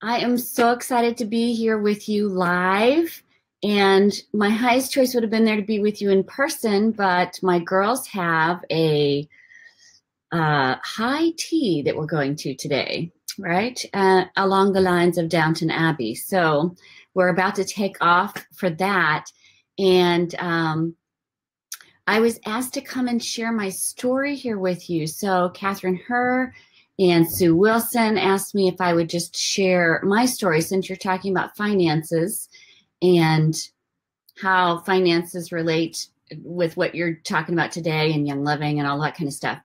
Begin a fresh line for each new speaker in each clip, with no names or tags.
I am so excited to be here with you live. And my highest choice would have been there to be with you in person, but my girls have a high tea that we're going to today, right? Along the lines of Downton Abbey. So we're about to take off for that. And I was asked to come and share my story here with you. So Catherine Herr and Sue Wilson asked me if I would just share my story since you're talking about finances and how finances relate with what you're talking about today and Young Living and all that kind of stuff.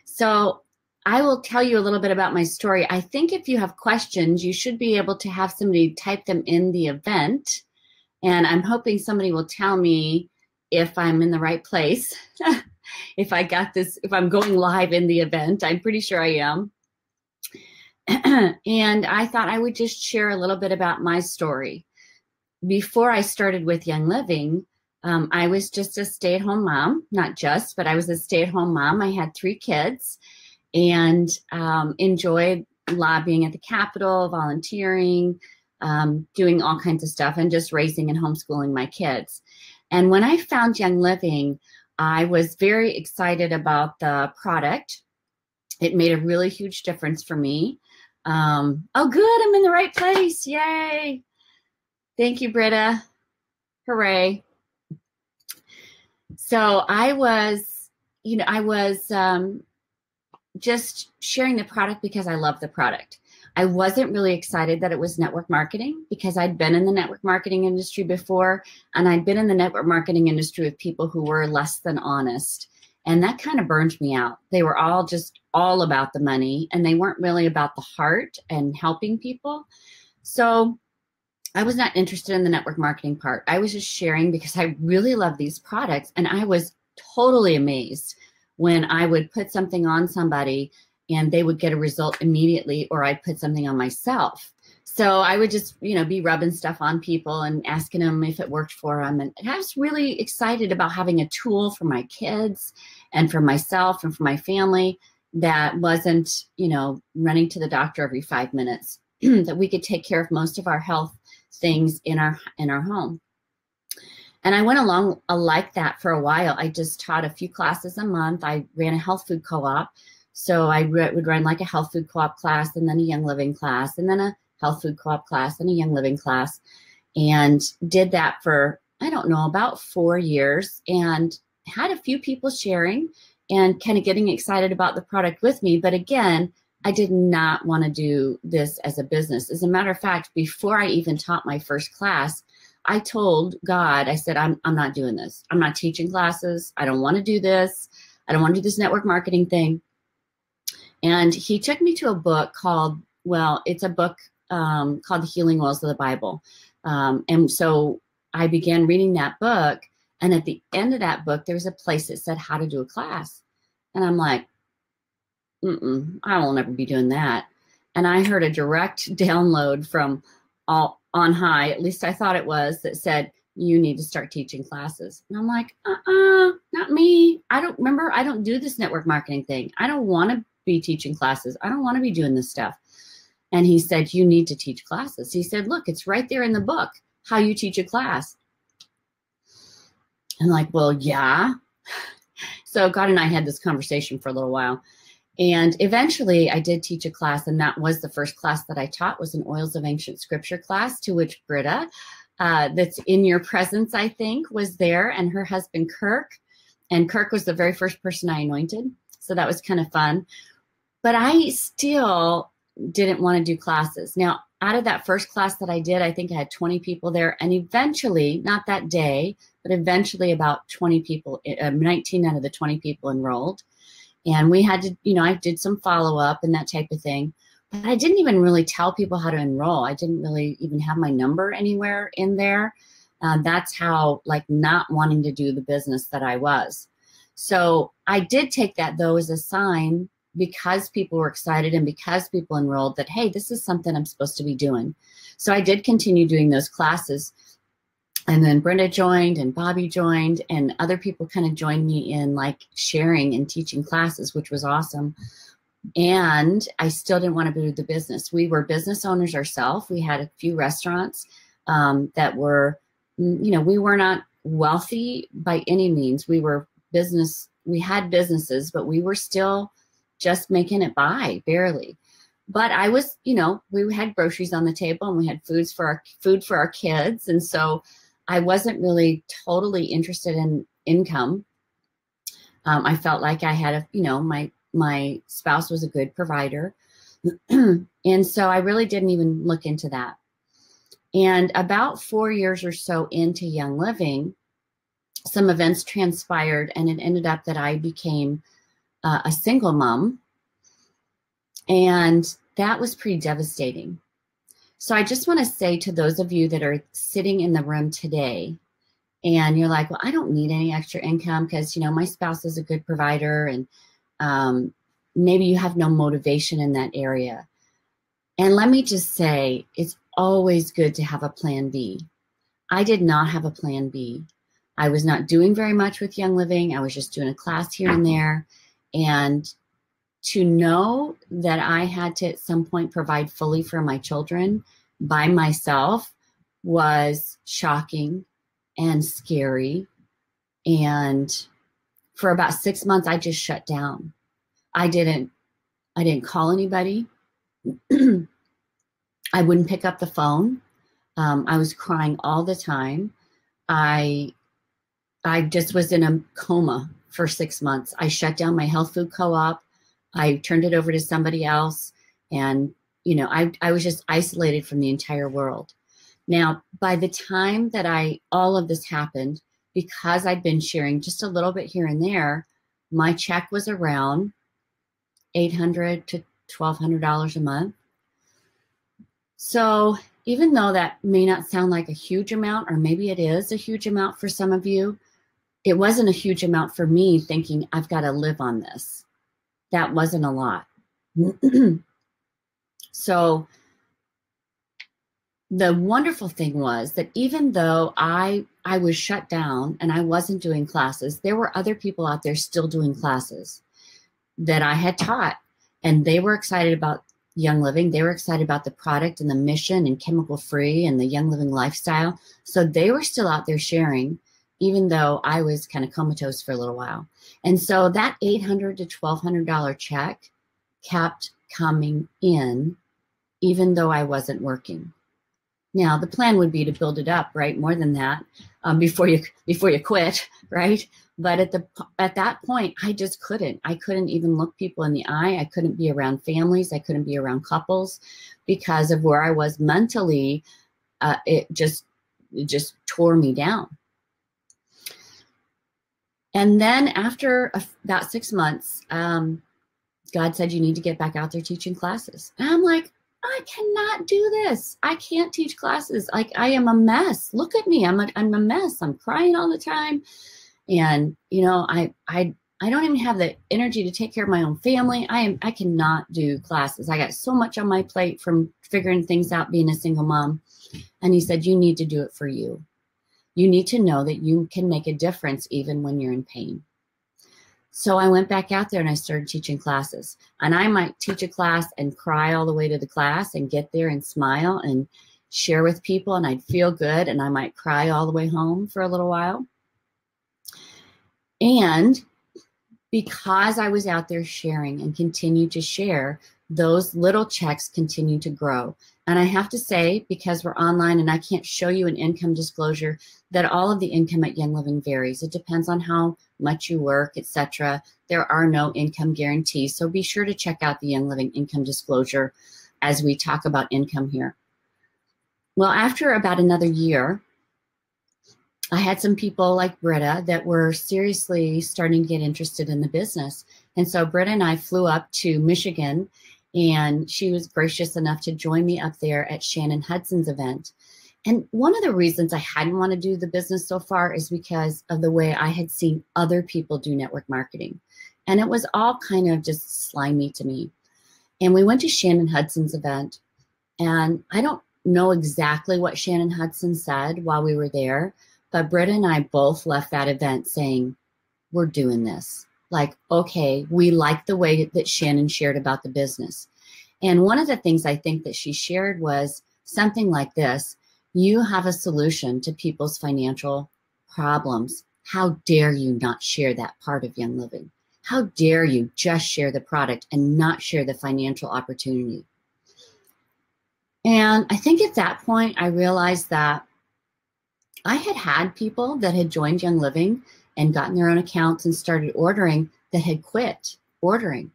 So I will tell you a little bit about my story. I think if you have questions, you should be able to have somebody type them in the event. And I'm hoping somebody will tell me if I'm in the right place, if I got this, if I'm going live in the event. I'm pretty sure I am. And I thought I would just share a little bit about my story. Before I started with Young Living, I was just a stay-at-home mom, not just, but I was a stay-at-home mom. I had 3 kids and enjoyed lobbying at the Capitol, volunteering, doing all kinds of stuff, and just raising and homeschooling my kids. And when I found Young Living, I was very excited about the product. It made a really huge difference for me. Oh, good, I'm in the right place. Yay. Thank you, Britta. Hooray. So I was just sharing the product because I love the product. I wasn't really excited that it was network marketing because I'd been in the network marketing industry before, and I'd been in the network marketing industry with people who were less than honest. And that kind of burned me out. They were all just all about the money, and they weren't really about the heart and helping people. So I was not interested in the network marketing part. I was just sharing because I really love these products, and I was totally amazed when I would put something on somebody and they would get a result immediately, or I'd put something on myself. So I would just, be rubbing stuff on people and asking them if it worked for them. And I was really excited about having a tool for my kids and for myself and for my family that wasn't, running to the doctor every 5 minutes, that we could take care of most of our health things in our home. And I went along like that for a while. I just taught a few classes a month. I ran a health food co-op. So I would run like a health food co-op class, and then a Young Living class, and then a health food co-op class and a Young Living class, and did that for, I don't know, about 4 years, and had a few people sharing and kind of getting excited about the product with me. But again, I did not want to do this as a business. As a matter of fact, before I even taught my first class, I told God, I said, I'm not doing this. I'm not teaching classes. I don't want to do this. I don't want to do this network marketing thing. And he took me to a book called, it's a book called The Healing Wells of the Bible. And so I began reading that book. And at the end of that book, there was a place that said how to do a class. And I'm like, I will never be doing that. And I heard a direct download from all on high, at least I thought it was, that said, you need to start teaching classes. And I'm like, not me. I don't do this network marketing thing. I don't want to be teaching classes. I don't want to be doing this stuff. And he said, you need to teach classes. He said, look, it's right there in the book, how you teach a class. I'm like, well, yeah. So God and I had this conversation for a little while. And eventually I did teach a class, and that was the first class that I taught, was an Oils of Ancient Scripture class, to which Britta, that's in your presence, I think, was there, and her husband, Kirk. And Kirk was the very first person I anointed. So that was kind of fun. But I still didn't want to do classes. Now, out of that first class that I did, I think I had 20 people there. And eventually, not that day, but eventually about 20 people, 19 out of the 20 people enrolled. And we had to, I did some follow-up and that type of thing. But I didn't even really tell people how to enroll. I didn't really even have my number anywhere in there. That's how, not wanting to do the business that I was. So I did take that, though, as a sign, because people were excited and because people enrolled, that, hey, this is something I'm supposed to be doing. So I did continue doing those classes. And then Brenda joined and Bobby joined, and other people kind of joined me in sharing and teaching classes, which was awesome. And I still didn't want to do the business. We were business owners ourselves. We had a few restaurants that were, we were not wealthy by any means. We had businesses, but we were still just making it by, barely. But I was, we had groceries on the table and we had food for our kids. And so I wasn't really totally interested in income. I felt like I had my spouse was a good provider. And so I really didn't even look into that. And about 4 years or so into Young Living, some events transpired, and it ended up that I became a single mom. And that was pretty devastating. So I just want to say to those of you that are sitting in the room today, and you're like, well, I don't need any extra income because, my spouse is a good provider, and maybe you have no motivation in that area. And let me just say, it's always good to have a plan B. I did not have a plan B. I was not doing very much with Young Living. I was just doing a class here and there. And to know that I had to at some point provide fully for my children by myself was shocking and scary. And for about 6 months, I just shut down. I didn't call anybody. I wouldn't pick up the phone. I was crying all the time. I just was in a coma for 6 months. I shut down my health food co-op. I turned it over to somebody else. And, I was just isolated from the entire world. Now, by the time that all of this happened, because I'd been sharing just a little bit here and there, my check was around $800 to $1,200 a month. So even though that may not sound like a huge amount, or maybe it is a huge amount for some of you, it wasn't a huge amount for me thinking I've got to live on this. That wasn't a lot. So the wonderful thing was that even though I was shut down and I wasn't doing classes, there were other people out there still doing classes that I had taught, and they were excited about Young Living. They were excited about the product and the mission and chemical free and the Young Living lifestyle. So they were still out there sharing, even though I was kind of comatose for a little while. And so that $800 to $1,200 check kept coming in, even though I wasn't working. Now, the plan would be to build it up, right? More than that, before you quit, right? But at that point, I just couldn't. I couldn't even look people in the eye. I couldn't be around families. I couldn't be around couples because of where I was mentally. It just tore me down. And then after about 6 months, God said, you need to get back out there teaching classes. And I'm like, I cannot do this. I can't teach classes. Like, I am a mess. Look at me. I'm a mess. I'm crying all the time. And, I don't even have the energy to take care of my own family. I cannot do classes. I got so much on my plate from figuring things out, being a single mom. And he said, you need to do it for you. You need to know that you can make a difference even when you're in pain. So I went back out there and I started teaching classes. And I might teach a class and cry all the way to the class and get there and smile and share with people, and I'd feel good, and I might cry all the way home for a little while. And because I was out there sharing and continued to share, those little checks continue to grow. And I have to say, because we're online and I can't show you an income disclosure, that all of the income at Young Living varies. It depends on how much you work, etc. There are no income guarantees. So be sure to check out the Young Living income disclosure as we talk about income here. Well, after about another year, I had some people like Britta that were seriously starting to get interested in the business. And so Britta and I flew up to Michigan, and she was gracious enough to join me up there at Shannon Hudson's event. And one of the reasons I hadn't want to do the business so far is because of the way I had seen other people do network marketing. And it was all kind of just slimy to me. And we went to Shannon Hudson's event, and I don't know exactly what Shannon Hudson said while we were there, but Britta and I both left that event saying, we're doing this. like, okay, we like the way that Shannon shared about the business. And one of the things I think that she shared was something like this: you have a solution to people's financial problems. How dare you not share that part of Young Living? How dare you just share the product and not share the financial opportunity? And I think at that point, I realized that I had people that had joined Young Living and gotten their own accounts and started ordering that had quit ordering.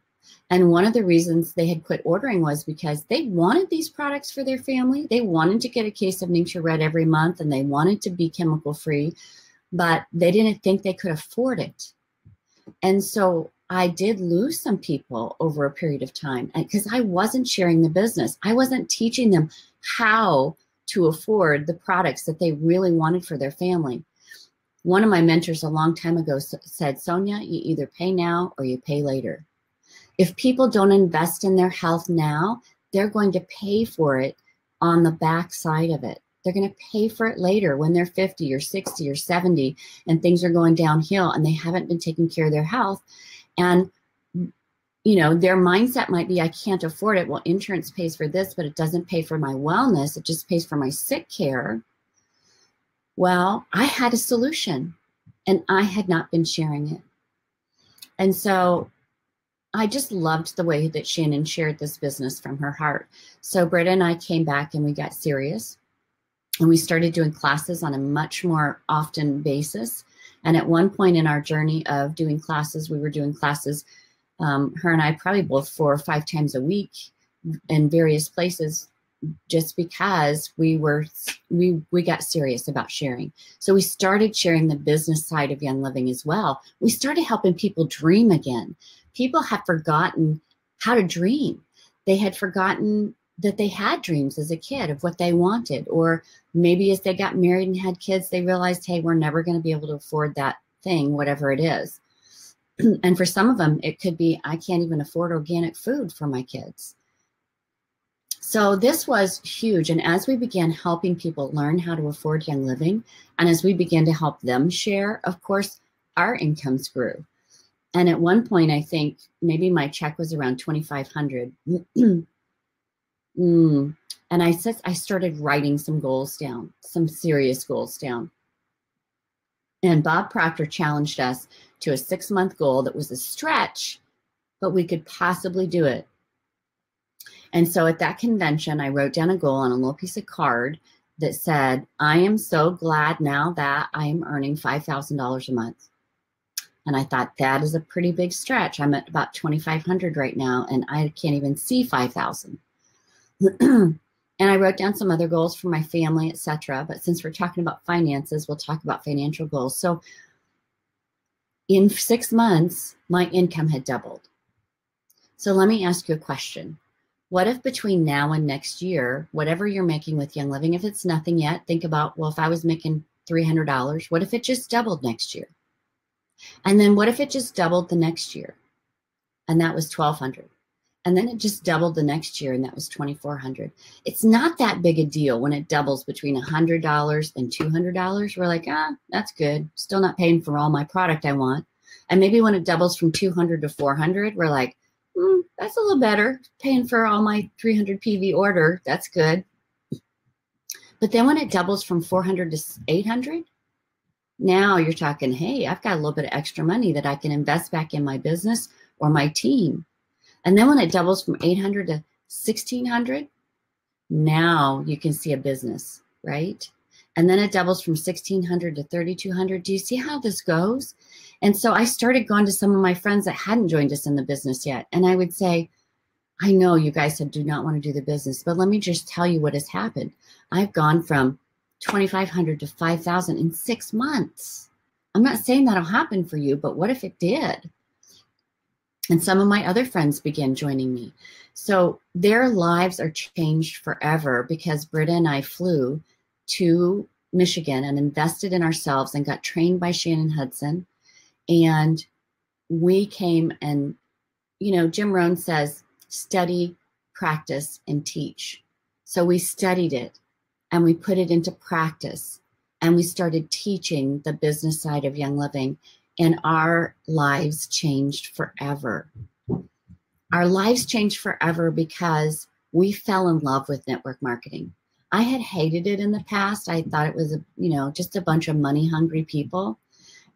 And one of the reasons they had quit ordering was because they wanted these products for their family. They wanted to get a case of Nature Red every month, and they wanted to be chemical free, but they didn't think they could afford it. And so I did lose some people over a period of time because I wasn't sharing the business. I wasn't teaching them how to afford the products that they really wanted for their family. One of my mentors a long time ago said, Sonya, you either pay now or you pay later. If people don't invest in their health now, they're going to pay for it on the back side of it. They're going to pay for it later when they're 50 or 60 or 70 and things are going downhill and they haven't been taking care of their health. And, you know, their mindset might be, I can't afford it. Well, insurance pays for this, but it doesn't pay for my wellness. It just pays for my sick care. Well, I had a solution and I had not been sharing it. And so I just loved the way that Shannon shared this business from her heart. So Britta and I came back and we got serious. And we started doing classes on a much more often basis. And at one point in our journey of doing classes, we were doing classes, her and I probably both 4 or 5 times a week in various places, just because we got serious about sharing. So we started sharing the business side of Young Living as well. We started helping people dream again. People have forgotten how to dream. They had forgotten that they had dreams as a kid of what they wanted, or maybe as they got married and had kids, they realized, hey, we're never going to be able to afford that thing, whatever it is. And for some of them, it could be, I can't even afford organic food for my kids. So this was huge. And as we began helping people learn how to afford Young Living, and as we began to help them share, of course, our incomes grew. And at one point, I think maybe my check was around $2,500. And I started writing some goals down, some serious goals down. And Bob Proctor challenged us to a 6-month goal that was a stretch, but we could possibly do it. And so at that convention, I wrote down a goal on a little piece of card that said, I am so glad now that I am earning $5,000 a month. And I thought, that is a pretty big stretch. I'm at about 2,500 right now, and I can't even see 5,000. And I wrote down some other goals for my family, etc. But since we're talking about finances, we'll talk about financial goals. So in 6 months, my income had doubled. So let me ask you a question. What if between now and next year, whatever you're making with Young Living, if it's nothing yet, think about, well, if I was making $300, what if it just doubled next year? And then what if it just doubled the next year? And that was $1,200. And then it just doubled the next year, and that was $2,400. It's not that big a deal when it doubles between $100 and $200. We're like, that's good. Still not paying for all my product I want. And maybe when it doubles from $200 to $400, we're like, that's a little better. Paying for all my 300 PV order, that's good. But then when it doubles from $400 to $800, now you're talking, hey, I've got a little bit of extra money that I can invest back in my business or my team. And then when it doubles from $800 to $1,600, now you can see a business, right? And then it doubles from $1,600 to $3,200. Do you see how this goes? And so I started going to some of my friends that hadn't joined us in the business yet. And I would say, I know you guys do not want to do the business, but let me just tell you what has happened. I've gone from $2,500 to $5,000 in 6 months. I'm not saying that'll happen for you, but what if it did? And some of my other friends began joining me. So their lives are changed forever because Britta and I flew to Michigan and invested in ourselves and got trained by Shannon Hudson. And we came and, Jim Rohn says, study, practice, and teach. So we studied it and we put it into practice and we started teaching the business side of Young Living. and our lives changed forever. Our lives changed forever because we fell in love with network marketing. I had hated it in the past. I thought it was, just a bunch of money hungry people.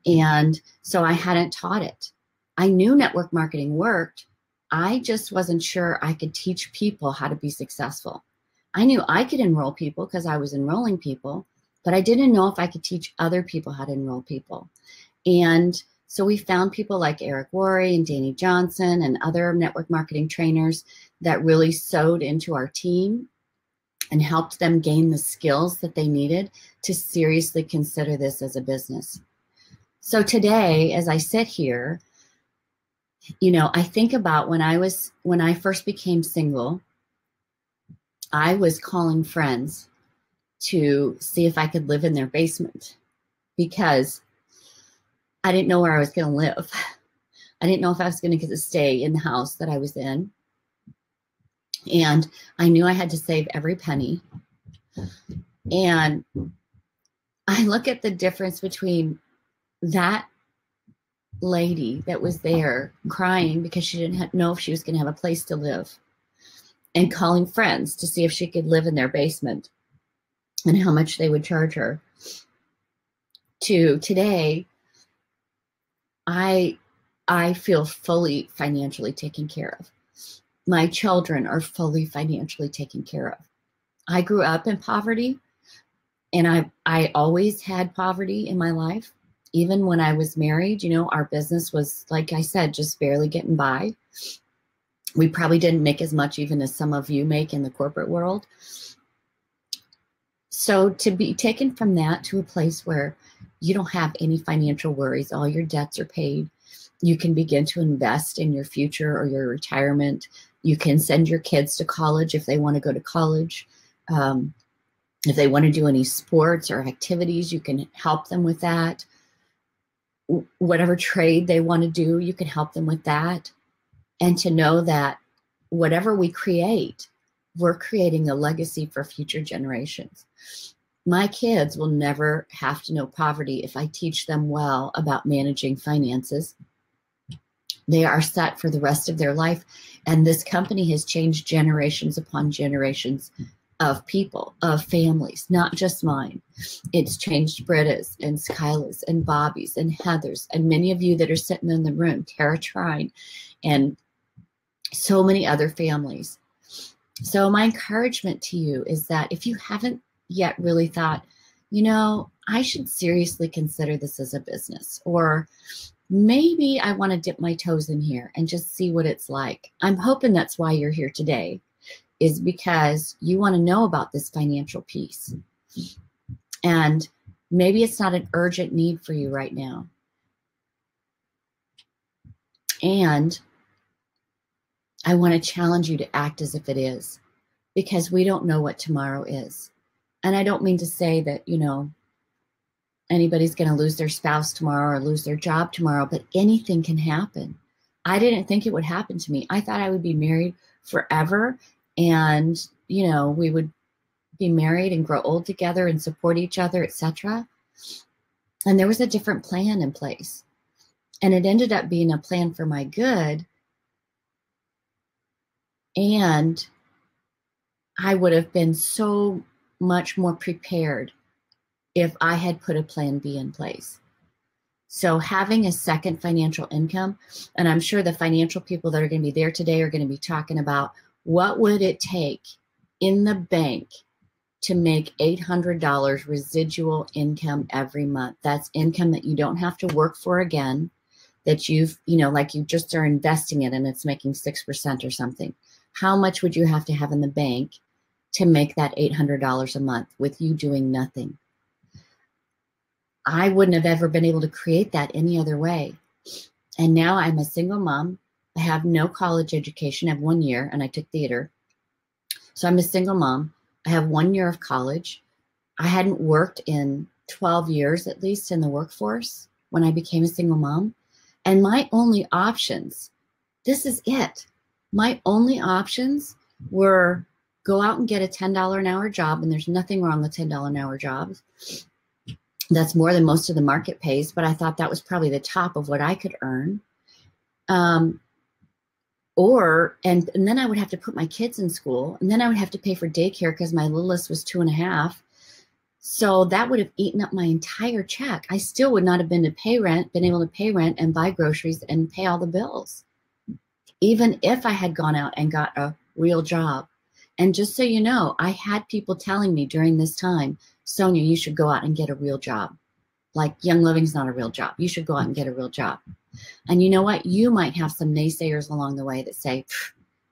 And so I hadn't taught it. I knew network marketing worked. I just wasn't sure I could teach people how to be successful. I knew I could enroll people because I was enrolling people, but I didn't know if I could teach other people how to enroll people. And so we found people like Eric Worre and Danny Johnson and other network marketing trainers that really sewed into our team and helped them gain the skills that they needed to seriously consider this as a business. So today, as I sit here, I think about when I first became single, I was calling friends to see if I could live in their basement because I didn't know where I was going to live. I didn't know if I was going to get to stay in the house that I was in. And I knew I had to save every penny. And I look at the difference between that lady that was there crying because she didn't know if she was going to have a place to live and calling friends to see if she could live in their basement and how much they would charge her, to today, I feel fully financially taken care of. My children are fully financially taken care of. I grew up in poverty, and I always had poverty in my life. Even when I was married, our business was, like I said, just barely getting by. We probably didn't make as much even as some of you make in the corporate world. So to be taken from that to a place where you don't have any financial worries, all your debts are paid, you can begin to invest in your future or your retirement. You can send your kids to college if they want to go to college. If they want to do any sports or activities, you can help them with that. Whatever trade they want to do, you can help them with that. And to know that whatever we create, we're creating a legacy for future generations. My kids will never have to know poverty if I teach them well about managing finances. They are set for the rest of their life. And this company has changed generations upon generations of people, of families, not just mine. It's changed Britta's and Skyla's and Bobby's and Heather's and many of you that are sitting in the room, Tara Trine, and so many other families. So my encouragement to you is that if you haven't yet really thought, I should seriously consider this as a business, or maybe I want to dip my toes in here and just see what it's like. I'm hoping that's why you're here today, is because you want to know about this financial piece. And maybe it's not an urgent need for you right now. And I want to challenge you to act as if it is, because we don't know what tomorrow is. And I don't mean to say that, anybody's going to lose their spouse tomorrow or lose their job tomorrow, but anything can happen. I didn't think it would happen to me. I thought I would be married forever and, we would be married and grow old together and support each other, etc. And there was a different plan in place. And it ended up being a plan for my good. And I would have been so much more prepared if I had put a plan B in place. So having a second financial income, and I'm sure the financial people that are going to be there today are going to be talking about what would it take in the bank to make $800 residual income every month. That's income that you don't have to work for again, that you've, like you just are investing it and it's making 6% or something. How much would you have to have in the bank to make that $800 a month with you doing nothing? I wouldn't have ever been able to create that any other way. And now I'm a single mom. I have no college education. I have 1 year and I took theater. So I'm a single mom. I have 1 year of college. I hadn't worked in 12 years, at least, in the workforce when I became a single mom. And my only options, this is it. My only options were go out and get a $10 an hour job, and there's nothing wrong with $10 an hour jobs, That's more than most of the market pays, but I thought that was probably the top of what I could earn. And then I would have to put my kids in school, and then I would have to pay for daycare because my littlest was 2.5. So that would have eaten up my entire check. I still would not have been able to pay rent and buy groceries and pay all the bills, even if I had gone out and got a real job. And just so you know, I had people telling me during this time, Sonya, you should go out and get a real job. Like, Young Living's not a real job. You should go out and get a real job. And you know what? You might have some naysayers along the way that say,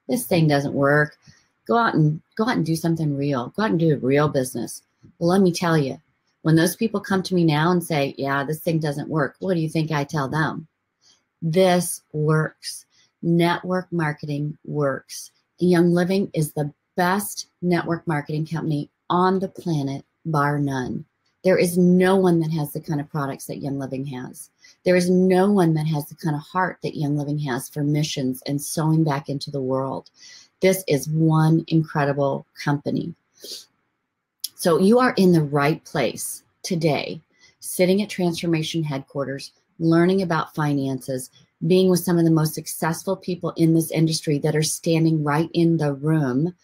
this thing doesn't work. Go out and do something real. Go out and do a real business. Well, let me tell you, when those people come to me now and say, yeah, this thing doesn't work, what do you think I tell them? This works. Network marketing works. Young Living is the best network marketing company on the planet, bar none. There is no one that has the kind of products that Young Living has. There is no one that has the kind of heart that Young Living has for missions and sowing back into the world. This is one incredible company. So you are in the right place today, sitting at Transformation Headquarters, learning about finances, being with some of the most successful people in this industry that are standing right in the room.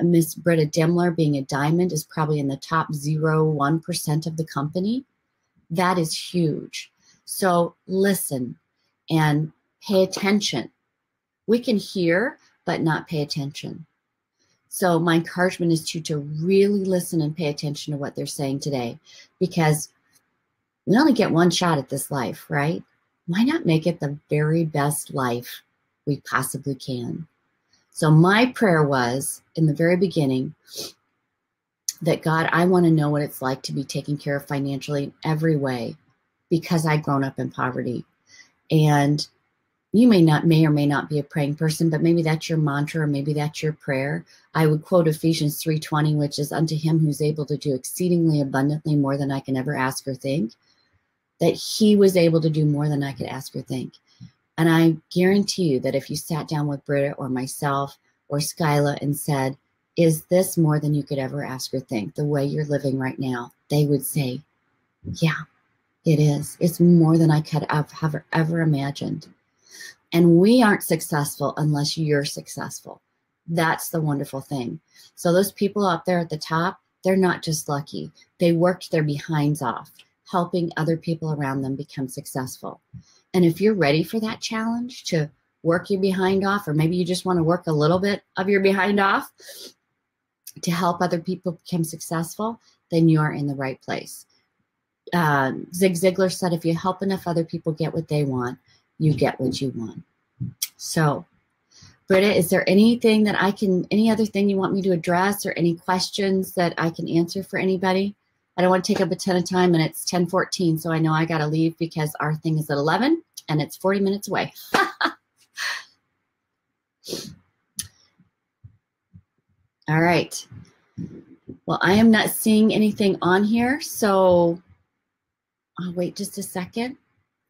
Miss Britta Demler, being a diamond, is probably in the top 0.1% of the company. That is huge. So listen and pay attention. We can hear, but not pay attention. So my encouragement is to really listen and pay attention to what they're saying today, because we only get one shot at this life, right? Why not make it the very best life we possibly can? So my prayer was, in the very beginning, that God, I want to know what it's like to be taken care of financially in every way, because I've grown up in poverty. And you may or may not be a praying person, but maybe that's your mantra, or maybe that's your prayer. I would quote Ephesians 3:20, which is, unto him who's able to do exceedingly abundantly more than I can ever ask or think, that he was able to do more than I could ask or think. And I guarantee you that if you sat down with Britta or myself or Skyla and said, is this more than you could ever ask or think, the way you're living right now? They would say, yeah, it is. It's more than I could have ever imagined. And we aren't successful unless you're successful. That's the wonderful thing. So those people up there at the top, they're not just lucky. They worked their behinds off, helping other people around them become successful. And if you're ready for that challenge to work your behind off, or maybe you just want to work a little bit of your behind off to help other people become successful, then you are in the right place. Zig Ziglar said, if you help enough other people get what they want, you get what you want. So, Britta, is there any other thing you want me to address, or any questions that I can answer for anybody? I don't want to take up a ton of time, and it's 10:14, so I know I got to leave because our thing is at 11 and it's 40 minutes away. All right. Well, I am not seeing anything on here, so I'll wait just a second.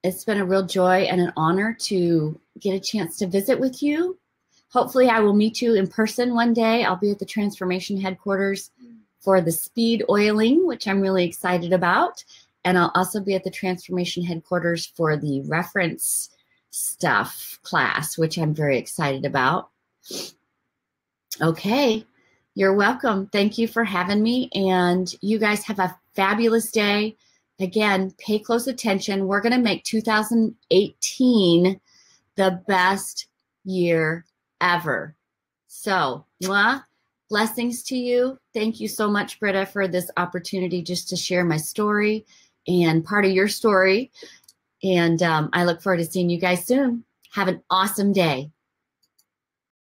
It's been a real joy and an honor to get a chance to visit with you. Hopefully I will meet you in person one day. I'll be at the Transformation Headquarters for the speed oiling, which I'm really excited about. And I'll also be at the Transformation Headquarters for the reference stuff class, which I'm very excited about. Okay, you're welcome. Thank you for having me. And you guys have a fabulous day. Again, pay close attention. We're going to make 2018 the best year ever. So, blessings to you. Thank you so much, Britta, for this opportunity just to share my story and part of your story. And I look forward to seeing you guys soon. Have an awesome day.